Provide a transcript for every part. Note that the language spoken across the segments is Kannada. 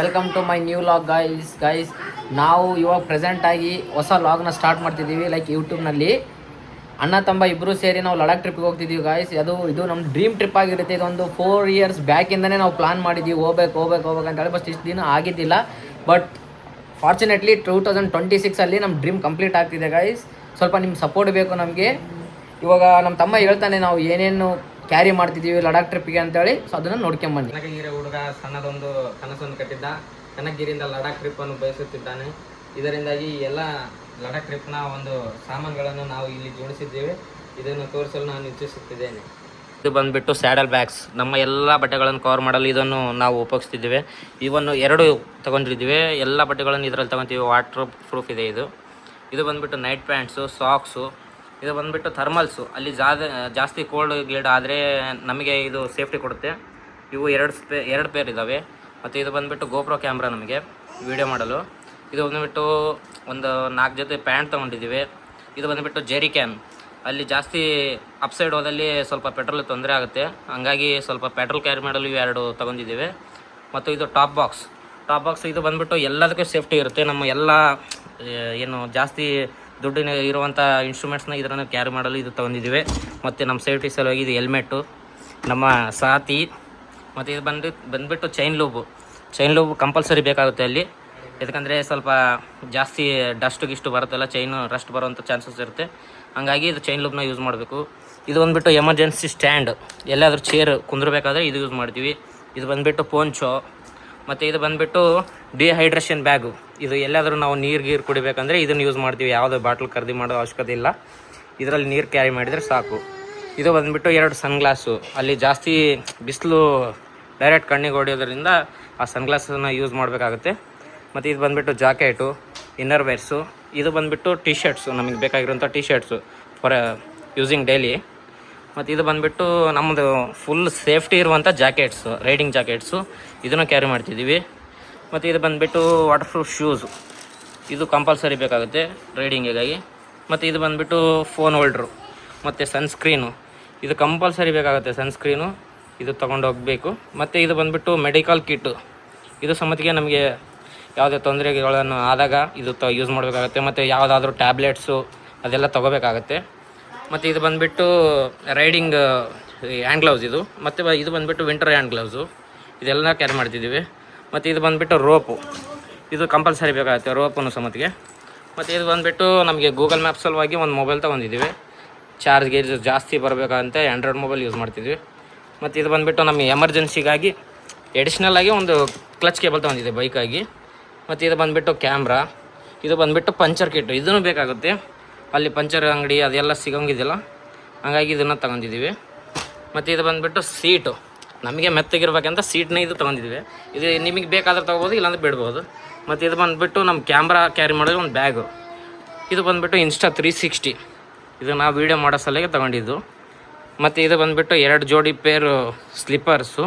Welcome to my new vlog guys ನಾವು ಇವಾಗ ಪ್ರೆಸೆಂಟ್ ಆಗಿ ಹೊಸ ಲಾಗ್ನ ಸ್ಟಾರ್ಟ್ ಮಾಡ್ತಿದ್ದೀವಿ ಲೈಕ್ ಯೂಟ್ಯೂಬ್ನಲ್ಲಿ ಅಣ್ಣ ತಮ್ಮ ಇಬ್ಬರು ಸೇರಿ ನಾವು ಲಡಾಖ್ ಟ್ರಿಪ್ಗೆ ಹೋಗ್ತಿದ್ದೀವಿ ಗಾಯ್ಸ್. ಇದು ನಮ್ಮ ಡ್ರೀಮ್ ಟ್ರಿಪ್ ಆಗಿರುತ್ತೆ. ಇದೊಂದು 4 years ಬ್ಯಾಕಿಂದನೇ ನಾವು ಪ್ಲಾನ್ ಮಾಡಿದ್ದೀವಿ ಹೋಗ್ಬೇಕು ಅಂತೇಳಿ. ಬಟ್ ಇಷ್ಟು ದಿನ ಆಗಿದ್ದಿಲ್ಲ. ಬಟ್ ಫಾರ್ಚುನೇಟ್ಲಿ 2026 ನಮ್ಮ ಡ್ರೀಮ್ ಕಂಪ್ಲೀಟ್ ಆಗ್ತಿದೆ ಗಾಯ್ಸ್. ಸ್ವಲ್ಪ ನಿಮ್ಮ ಸಪೋರ್ಟ್ ಬೇಕು ನಮಗೆ. ಇವಾಗ ನಮ್ಮ ತಮ್ಮ ಹೇಳ್ತಾನೆ ನಾವು ಏನೇನು ಕ್ಯಾರಿ ಮಾಡ್ತಿದ್ದೀವಿ ಲಡಾಖ್ ಟ್ರಿಪ್ಗೆ ಅಂತೇಳಿ. ಸೊ ಅದನ್ನು ನೋಡ್ಕೊಂಬನ್ನಿ. ಕನಕಗಿರಿ ಹುಡುಗ ಸಣ್ಣದೊಂದು ಕನಸನ್ನು ಕಟ್ಟಿದ್ದ. ಕನಕಗಿರಿಯಿಂದ ಲಡಾಖ್ ಟ್ರಿಪ್ಪನ್ನು ಬಯಸುತ್ತಿದ್ದಾನೆ. ಇದರಿಂದಾಗಿ ಎಲ್ಲ ಲಡಾಖ್ ಟ್ರಿಪ್ನ ಒಂದು ಸಾಮಾನುಗಳನ್ನು ನಾವು ಇಲ್ಲಿ ಜೋಡಿಸಿದ್ದೇವೆ. ಇದನ್ನು ತೋರಿಸಲು ನಾನು ಇಚ್ಛಿಸುತ್ತಿದ್ದೇನೆ. ಇದು ಬಂದುಬಿಟ್ಟು ಸ್ಯಾಡಲ್ ಬ್ಯಾಗ್ಸ್. ನಮ್ಮ ಎಲ್ಲ ಬಟ್ಟೆಗಳನ್ನು ಕವರ್ ಮಾಡಲು ಇದನ್ನು ನಾವು ಉಪಯೋಗಿಸ್ತಿದ್ದೇವೆ. ಇವನ್ನು 2 ತೊಗೊಂಡಿದ್ದೀವಿ. ಎಲ್ಲ ಬಟ್ಟೆಗಳನ್ನು ಇದರಲ್ಲಿ ತೊಗೊತೀವಿ. ವಾಟರ್ ಪ್ರೂಫ್ ಇದೆ ಇದು ಬಂದುಬಿಟ್ಟು ನೈಟ್ ಪ್ಯಾಂಟ್ಸು, ಸಾಕ್ಸು. ಇದು ಬಂದುಬಿಟ್ಟು ಥರ್ಮಲ್ಸು. ಅಲ್ಲಿ ಜಾಸ್ತಿ ಕೋಲ್ಡ್ ಗೀಲ್ಡ್ ಆದರೆ ನಮಗೆ ಇದು ಸೇಫ್ಟಿ ಕೊಡುತ್ತೆ. ಇವು 2 ಪೇರ್ ಇದ್ದಾವೆ. ಮತ್ತು ಇದು ಬಂದುಬಿಟ್ಟು ಗೋಪ್ರೋ ಕ್ಯಾಮ್ರಾ ನಮಗೆ ವೀಡಿಯೋ ಮಾಡಲು. ಇದು ಬಂದುಬಿಟ್ಟು ಒಂದು 4 ಜೊತೆ ಪ್ಯಾಂಟ್ ತೊಗೊಂಡಿದ್ದೀವಿ. ಇದು ಬಂದುಬಿಟ್ಟು ಜೆರಿ ಕ್ಯಾನ್. ಅಲ್ಲಿ ಜಾಸ್ತಿ ಅಪ್ಸೈಡ್ ಹೋದಲ್ಲಿ ಸ್ವಲ್ಪ ಪೆಟ್ರೋಲ್ ತೊಂದರೆ ಆಗುತ್ತೆ. ಹಂಗಾಗಿ ಸ್ವಲ್ಪ ಪೆಟ್ರೋಲ್ ಕ್ಯಾರಿ ಮಾಡಲು ಇವು 2 ತೊಗೊಂಡಿದ್ದೀವಿ. ಮತ್ತು ಇದು ಟಾಪ್ ಬಾಕ್ಸ್. ಇದು ಬಂದುಬಿಟ್ಟು ಎಲ್ಲದಕ್ಕೂ ಸೇಫ್ಟಿ ಇರುತ್ತೆ. ನಮ್ಮ ಎಲ್ಲ ಏನು ಜಾಸ್ತಿ ದುಡ್ಡಿನ ಇರುವಂಥ ಇನ್ಸ್ಟ್ರೂಮೆಂಟ್ಸ್ನ ಇದನ್ನು ಕ್ಯಾರಿ ಮಾಡಲು ಇದು ತೊಗೊಂಡಿದ್ದೀವಿ. ಮತ್ತು ನಮ್ಮ ಸೇಫ್ಟಿ ಸಲುವಾಗಿ ಇದು ಹೆಲ್ಮೆಟ್ಟು, ನಮ್ಮ ಸಾತಿ. ಮತ್ತು ಇದು ಬಂದುಬಿಟ್ಟು ಚೈನ್ ಲೂಬ್ ಕಂಪಲ್ಸರಿ ಬೇಕಾಗುತ್ತೆ ಅಲ್ಲಿ. ಯಾಕಂದರೆ ಸ್ವಲ್ಪ ಜಾಸ್ತಿ ಗಿಷ್ಟು ಬರುತ್ತಲ್ಲ, ಚೈನು ರಸ್ಟ್ ಬರುವಂಥ ಚಾನ್ಸಸ್ ಇರುತ್ತೆ. ಹಂಗಾಗಿ ಇದು ಚೈನ್ ಲೂಬ್ನ ಯೂಸ್ ಮಾಡಬೇಕು. ಇದು ಬಂದುಬಿಟ್ಟು ಎಮರ್ಜೆನ್ಸಿ ಸ್ಟ್ಯಾಂಡ್. ಎಲ್ಲಾದರೂ ಚೇರ್ ಕುಂದ್ರಬೇಕಾದ್ರೆ ಇದು ಯೂಸ್ ಮಾಡ್ತೀವಿ. ಇದು ಬಂದುಬಿಟ್ಟು ಪೋಂಚೋ. ಮತ್ತು ಇದು ಬಂದುಬಿಟ್ಟು ಡಿಹೈಡ್ರೇಷನ್ ಬ್ಯಾಗು. ಇದು ಎಲ್ಲಾದರೂ ನಾವು ನೀರು ಕುಡಿಬೇಕಂದ್ರೆ ಇದನ್ನು ಯೂಸ್ ಮಾಡ್ತೀವಿ. ಯಾವುದೇ ಬಾಟ್ಲ್ ಖರೀದಿ ಮಾಡೋ ಅವಶ್ಯಕತೆ ಇಲ್ಲ. ಇದರಲ್ಲಿ ನೀರು ಕ್ಯಾರಿ ಮಾಡಿದರೆ ಸಾಕು. ಇದು ಬಂದುಬಿಟ್ಟು 2 ಸನ್ಗ್ಲಾಸು. ಅಲ್ಲಿ ಜಾಸ್ತಿ ಬಿಸಿಲು ಡೈರೆಕ್ಟ್ ಕಣ್ಣಿಗೆ ಹೊಡೆಯೋದ್ರಿಂದ ಆ ಸನ್ಗ್ಲಾಸನ್ನು ಯೂಸ್ ಮಾಡಬೇಕಾಗುತ್ತೆ. ಮತ್ತು ಇದು ಬಂದುಬಿಟ್ಟು ಜಾಕೆಟು, ಇನ್ನರ್ ವೇರ್ಸು. ಇದು ಬಂದುಬಿಟ್ಟು ಟಿ ಶರ್ಟ್ಸು, ನಮಗೆ ಬೇಕಾಗಿರೋಂಥ T shirts for using daily. ಮತ್ತು ಇದು ಬಂದುಬಿಟ್ಟು ನಮ್ಮದು ಫುಲ್ ಸೇಫ್ಟಿ ಇರುವಂಥ ರೈಡಿಂಗ್ ಜಾಕೆಟ್ಸು. ಇದನ್ನು ಕ್ಯಾರಿ ಮಾಡ್ತಿದ್ದೀವಿ. ಮತ್ತು ಇದು ಬಂದುಬಿಟ್ಟು ವಾಟರ್ ಪ್ರೂಫ್ ಶೂಸು. ಇದು ಕಂಪಲ್ಸರಿ ಬೇಕಾಗುತ್ತೆ ರೈಡಿಂಗಿಗಾಗಿ. ಮತ್ತು ಇದು ಬಂದುಬಿಟ್ಟು ಫೋನ್ ಹೋಲ್ಡ್ರು ಮತ್ತು ಸನ್ಸ್ಕ್ರೀನು. ಇದು ಕಂಪಲ್ಸರಿ ಬೇಕಾಗುತ್ತೆ ಸನ್ಸ್ಕ್ರೀನು. ಇದು ತೊಗೊಂಡು ಹೋಗಬೇಕು. ಮತ್ತು ಇದು ಬಂದುಬಿಟ್ಟು ಮೆಡಿಕಲ್ ಕಿಟ್ಟು. ಇದು ಸಮ್ಮತಿಗೆ ನಮಗೆ ಯಾವುದೇ ತೊಂದರೆಗಳನ್ನು ಆದಾಗ ಇದು ಯೂಸ್ ಮಾಡಬೇಕಾಗತ್ತೆ. ಮತ್ತು ಯಾವುದಾದ್ರೂ ಟ್ಯಾಬ್ಲೆಟ್ಸು ಅದೆಲ್ಲ ತೊಗೋಬೇಕಾಗತ್ತೆ. ಮತ್ತು ಇದು ಬಂದುಬಿಟ್ಟು ರೈಡಿಂಗ್ ಹ್ಯಾಂಡ್ ಗ್ಲೌಸ್ ಇದು. ಮತ್ತು ಇದು ಬಂದುಬಿಟ್ಟು ವಿಂಟರ್ ಹ್ಯಾಂಡ್ ಗ್ಲೌಸು. ಇದೆಲ್ಲ ಕ್ಯಾರಿ ಮಾಡ್ತಿದ್ದೀವಿ. ಮತ್ತು ಇದು ಬಂದುಬಿಟ್ಟು ರೋಪು. ಇದು ಕಂಪಲ್ಸರಿ ಬೇಕಾಗುತ್ತೆ ರೋಪನ್ನು ಸಮೇತಿಗೆ. ಮತ್ತು ಇದು ಬಂದುಬಿಟ್ಟು ನಮಗೆ ಗೂಗಲ್ ಮ್ಯಾಪ್ ಸಲುವಾಗಿ ಒಂದು ಮೊಬೈಲ್ ತೊಗೊಂಡಿದ್ದೀವಿ. ಚಾರ್ಜ್ ಜಾಸ್ತಿ ಬರಬೇಕಂತ ಆ್ಯಂಡ್ರಾಯ್ಡ್ ಮೊಬೈಲ್ ಯೂಸ್ ಮಾಡ್ತಿದ್ವಿ. ಮತ್ತು ಇದು ಬಂದುಬಿಟ್ಟು ನಮಗೆ ಎಮರ್ಜೆನ್ಸಿಗಾಗಿ ಎಡಿಷ್ನಲ್ ಆಗಿ ಒಂದು ಕ್ಲಚ್ ಕೇಬಲ್ ತೊಗೊಂಡಿದ್ದೆ ಬೈಕಾಗಿ. ಮತ್ತು ಇದು ಬಂದುಬಿಟ್ಟು ಕ್ಯಾಮ್ರಾ. ಇದು ಬಂದುಬಿಟ್ಟು ಪಂಚರ್ ಕಿಟ್ಟು. ಇದೂ ಬೇಕಾಗುತ್ತೆ. ಅಲ್ಲಿ ಪಂಚರ್ ಅಂಗಡಿ ಅದೆಲ್ಲ ಸಿಗೋಂಗಿದ್ದಿಲ್ಲ, ಹಾಗಾಗಿ ಇದನ್ನು ತೊಗೊಂಡಿದ್ದೀವಿ. ಮತ್ತು ಇದು ಬಂದುಬಿಟ್ಟು ಸೀಟು. ನಮಗೆ ಮೆತ್ತಗಿರ್ಬೇಕಂತ ಸೀಟ್ನ ಇದು ತೊಗೊಂಡಿದ್ದೀವಿ. ಇದು ನಿಮಗೆ ಬೇಕಾದ್ರೆ ತೊಗೋಬೋದು, ಇಲ್ಲಾಂದ್ರೆ ಬಿಡ್ಬೋದು. ಮತ್ತು ಇದು ಬಂದುಬಿಟ್ಟು ನಮ್ಮ ಕ್ಯಾಮ್ರಾ ಕ್ಯಾರಿ ಮಾಡೋದು ಒಂದು ಬ್ಯಾಗು. ಇದು ಬಂದುಬಿಟ್ಟು ಇನ್ಸ್ಟಾ 360. ಇದು ನಾವು ವೀಡಿಯೋ ಮಾಡೋ ಸಲುವಾಗಿ ತೊಗೊಂಡಿದ್ದು. ಮತ್ತು ಇದು ಬಂದುಬಿಟ್ಟು 2 ಜೋಡಿ ಪೇರು ಸ್ಲಿಪ್ಪರ್ಸು.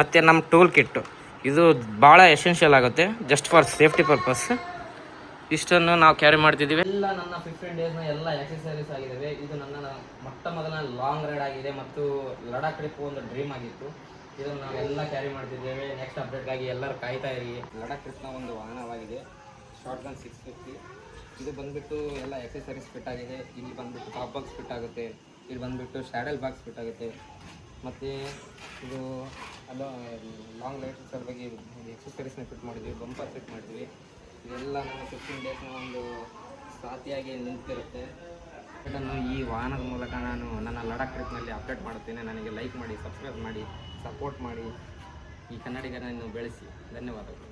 ಮತ್ತು ನಮ್ಮ ಟೂಲ್ ಕಿಟ್ಟು. ಇದು ಭಾಳ ಎಸೆನ್ಷಿಯಲ್ ಆಗುತ್ತೆ, ಜಸ್ಟ್ ಫಾರ್ ಸೇಫ್ಟಿ ಪರ್ಪಸ್. ಇಷ್ಟನ್ನು ನಾವು ಕ್ಯಾರಿ ಮಾಡ್ತಿದ್ದೀವಿ. ಎಲ್ಲ ನನ್ನ 15 ಡೇಸ್ನ ಎಲ್ಲ ಎಕ್ಸಸೈಸ್ ಆಗಿದ್ದಾವೆ. ಇದು ನನ್ನ ಮೊದಲ ಲಾಂಗ್ ರೈಡ್ ಆಗಿದೆ ಮತ್ತು ಲಡಾಖ್ ಟ್ರಿಪ್ ಒಂದು ಡ್ರೀಮ್ ಆಗಿತ್ತು. ಇದನ್ನು ನಾವೆಲ್ಲ ಕ್ಯಾರಿ ಮಾಡ್ತಿದ್ದೇವೆ. ನೆಕ್ಸ್ಟ್ ಅಪ್ಡೇಟ್ಗಾಗಿ ಎಲ್ಲರೂ ಕಾಯ್ತಾ ಇರಿ. ಲಡಾಖ್ ಟ್ರಿಪ್ನ ಒಂದು ವಾಹನವಾಗಿದೆ ಶಾರ್ಟ್ ಗನ್ 650. ಇದು ಬಂದುಬಿಟ್ಟು ಎಲ್ಲ ಎಕ್ಸಸರೀಸ್ ಫಿಟ್ ಆಗಿದೆ. ಇಲ್ಲಿ ಬಂದುಬಿಟ್ಟು ಟಾಪ್ ಬಾಕ್ಸ್ ಫಿಟ್ ಆಗುತ್ತೆ. ಇಲ್ಲಿ ಬಂದುಬಿಟ್ಟು ಸ್ಯಾಡಲ್ ಬಾಕ್ಸ್ ಫಿಟ್ ಆಗುತ್ತೆ. ಮತ್ತು ಇದು ಅದು ಲಾಂಗ್ ರೈಡ್ ಸಲುವಾಗಿ ಎಕ್ಸಸರೀಸ್ನ ಫಿಟ್ ಮಾಡಿದ್ವಿ. ಬಂಪರ್ ಫಿಟ್ ಮಾಡಿದ್ವಿ. ಇದೆಲ್ಲ ನನ್ನ 15 ಡೇಸ್ನ ಒಂದು ಸಾಥಿಯಾಗಿ ನಿಂತಿರುತ್ತೆ. ಇದನ್ನು ಈ ವಾಹನದ ಮೂಲಕ ನಾನು ನನ್ನ ಲಡಾಖ್ ಟ್ರಿಪ್ನಲ್ಲಿ ಅಪ್ಡೇಟ್ ಮಾಡುತ್ತೇನೆ. ನನಗೆ ಲೈಕ್ ಮಾಡಿ, ಸಬ್ಸ್ಕ್ರೈಬ್ ಮಾಡಿ, ಸಪೋರ್ಟ್ ಮಾಡಿ. ಈ ಕನ್ನಡಿಗರನ್ನು ಬೆಳೆಸಿ. ಧನ್ಯವಾದಗಳು.